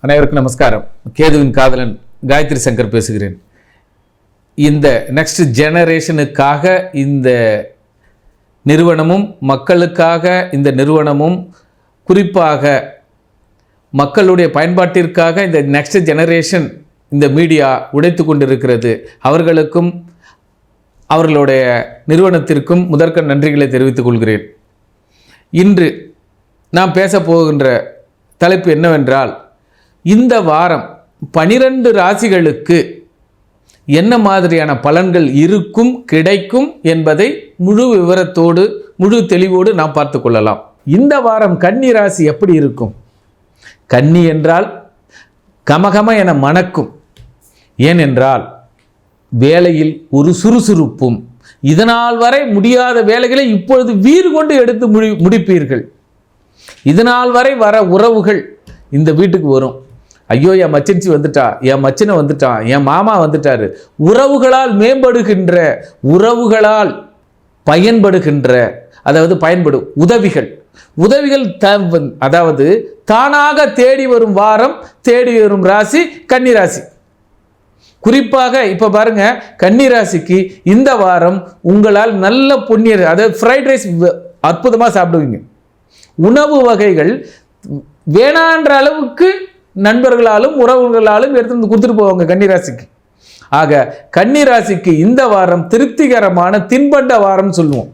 அனைவருக்கும் நமஸ்காரம். கேதுவின் காதலன் காயத்ரி சங்கர் பேசுகிறேன். இந்த நெக்ஸ்ட் ஜெனரேஷனுக்காக இந்த நிறுவனமும் மக்களுக்காக இந்த நிறுவனமும் குறிப்பாக மக்களுடைய பயன்பாட்டிற்காக இந்த நெக்ஸ்ட் ஜெனரேஷன் இந்த மீடியா உடைத்து கொண்டிருக்கிறது. அவர்களுக்கும் அவர்களுடைய நிறுவனத்திற்கும் முதற்க நன்றிகளை தெரிவித்துக் கொள்கிறேன். இன்று நாம் பேசப்போகின்ற தலைப்பு என்னவென்றால், இந்த வாரம் 12 ராசிகளுக்கு என்ன மாதிரியான பலன்கள் இருக்கும் கிடைக்கும் என்பதை முழு விவரத்தோடு முழு தெளிவோடு நாம் பார்த்து கொள்ளலாம். இந்த வாரம் கன்னி ராசி எப்படி இருக்கும்? கன்னி என்றால் கமகம என மணக்கும். ஏனென்றால் வேலையில் ஒரு சுறுசுறுப்பும், இதனால் வரை முடியாத வேலைகளை இப்பொழுது வீறு கொண்டு எடுத்து முடிப்பீர்கள். இதனால் வரை வர உறவுகள் இந்த வீட்டுக்கு வரும். ஐயோ, என் மச்சின்ச்சி வந்துட்டா, என் மச்சினை வந்துட்டான், என் மாமா வந்துட்டாரு. உறவுகளால் மேம்படுகின்ற, உறவுகளால் பயன்படுகின்ற, அதாவது பயன்படும் உதவிகள் அதாவது தானாக தேடி வரும் வாரம், தேடி வரும் ராசி கன்னி ராசி. குறிப்பாக இப்போ பாருங்க, கன்னி ராசிக்கு இந்த வாரம் உங்களால் நல்ல புண்ணியர், அதாவது ஃப்ரைட் ரைஸ் அற்புதமாக சாப்பிடுவீங்க. உணவு வகைகள் வேணான்ற அளவுக்கு நண்பர்களாலும் உறவுகளாலும் எடுத்து வந்து கொடுத்துட்டு போவாங்க கன்னிராசிக்கு. ஆக கன்னிராசிக்கு இந்த வாரம் திருப்திகரமான தின்பண்ட வாரம் சொல்லுவோம்.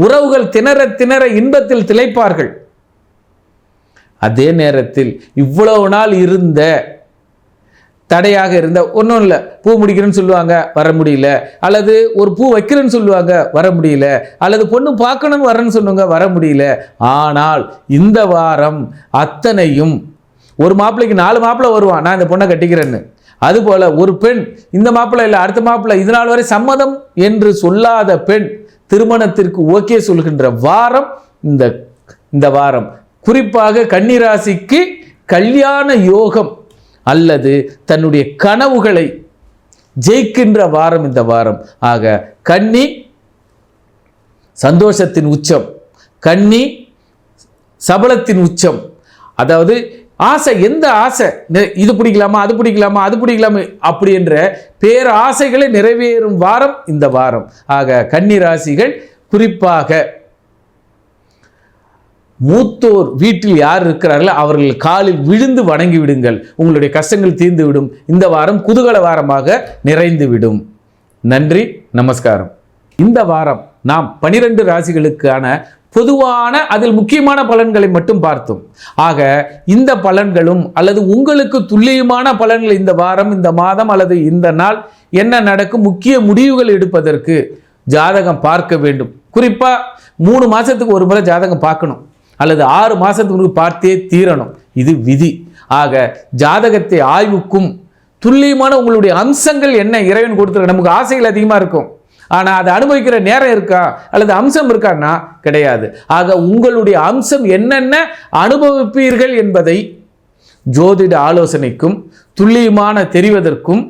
உறவுகள் திணற திணற இன்பத்தில் திளைப்பார்கள். அதே நேரத்தில் இவ்வளவு நாள் இருந்த தடையாக இருந்த ஒன்றும் இல்லை, பூ முடிக்கிறேன்னு சொல்லுவாங்க, வர முடியல. அல்லது ஒரு பூ வைக்கிறேன்னு சொல்லுவாங்க, வர முடியல. அல்லது பொண்ணு பார்க்கணும்னு வரேன்னு சொல்லுவாங்க, வர முடியல. ஆனால் இந்த வாரம் அத்தனையும், ஒரு மாப்பிள்ளைக்கு 4 மாப்பிள்ளை வருவான், நான் இந்த பொண்ணை கட்டிக்கிறேன்னு. அதுபோல் ஒரு பெண் இந்த மாப்பிள்ளை இல்லை அடுத்த மாப்பிள்ளை, இதனால் வரை சம்மதம் என்று சொல்லாத பெண் திருமணத்திற்கு ஓகே சொல்கின்ற வாரம் இந்த வாரம். குறிப்பாக கன்னிராசிக்கு கல்யாண யோகம் அல்லது தன்னுடைய கனவுகளை ஜெயிக்கின்ற வாரம் இந்த வாரம். ஆக கன்னி சந்தோஷத்தின் உச்சம், கன்னி சபலத்தின் உச்சம். அதாவது ஆசை, எந்த ஆசை, இது பிடிக்கலாமா அது பிடிக்கலாமா அது பிடிக்கலாமா அப்படி என்ற பேர் ஆசைகளை நிறைவேறும் வாரம் இந்த வாரம். ஆக கன்னி ராசிகள், குறிப்பாக மூத்தோர் வீட்டில் யார் இருக்கிறார்களோ அவர்கள் காலில் விழுந்து வணங்கி விடுங்கள். உங்களுடைய கஷ்டங்கள் தீர்ந்து விடும். இந்த வாரம் குதூகல வாரமாக நிறைந்து விடும். நன்றி, நமஸ்காரம். இந்த வாரம் நாம் 12 ராசிகளுக்கான பொதுவான அதில் முக்கியமான பலன்களை மட்டும் பார்த்தோம். ஆக இந்த பலன்களும் அல்லது உங்களுக்கு துல்லியமான பலன்கள் இந்த வாரம், இந்த மாதம் அல்லது இந்த நாள் என்ன நடக்கும், முக்கிய முடிவுகள் எடுப்பதற்கு ஜாதகம் பார்க்க வேண்டும். குறிப்பாக 3 மாதத்துக்கு ஒரு முறை ஜாதகம் பார்க்கணும், அல்லது 6 மாதத்துக்கு பார்த்தே தீரணும். இது விதி. ஆக ஜாதகத்தை ஆய்வுக்கும் துல்லியமான உங்களுடைய அம்சங்கள் என்ன இறைவன் கொடுத்துருக்க. நமக்கு ஆசைகள் அதிகமாக இருக்கும், ஆனால் அதை அனுபவிக்கிற நேரம் இருக்கா அல்லது அம்சம் இருக்கான்னா கிடையாது. ஆக உங்களுடைய அம்சம் என்னென்ன அனுபவிப்பீர்கள் என்பதை ஜோதிட ஆலோசனைக்கும் துல்லியமான தெரிவதற்கும்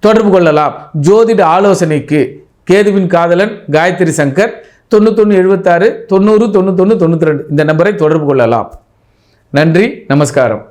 தொடர்பு கொள்ளலாம். ஜோதிட ஆலோசனைக்கு கேதுவின் காதலன் காயத்ரி சங்கர் 9176 90 91 92 இந்த நம்பரை தொடர்பு கொள்ளலாம். நன்றி, நமஸ்காரம்.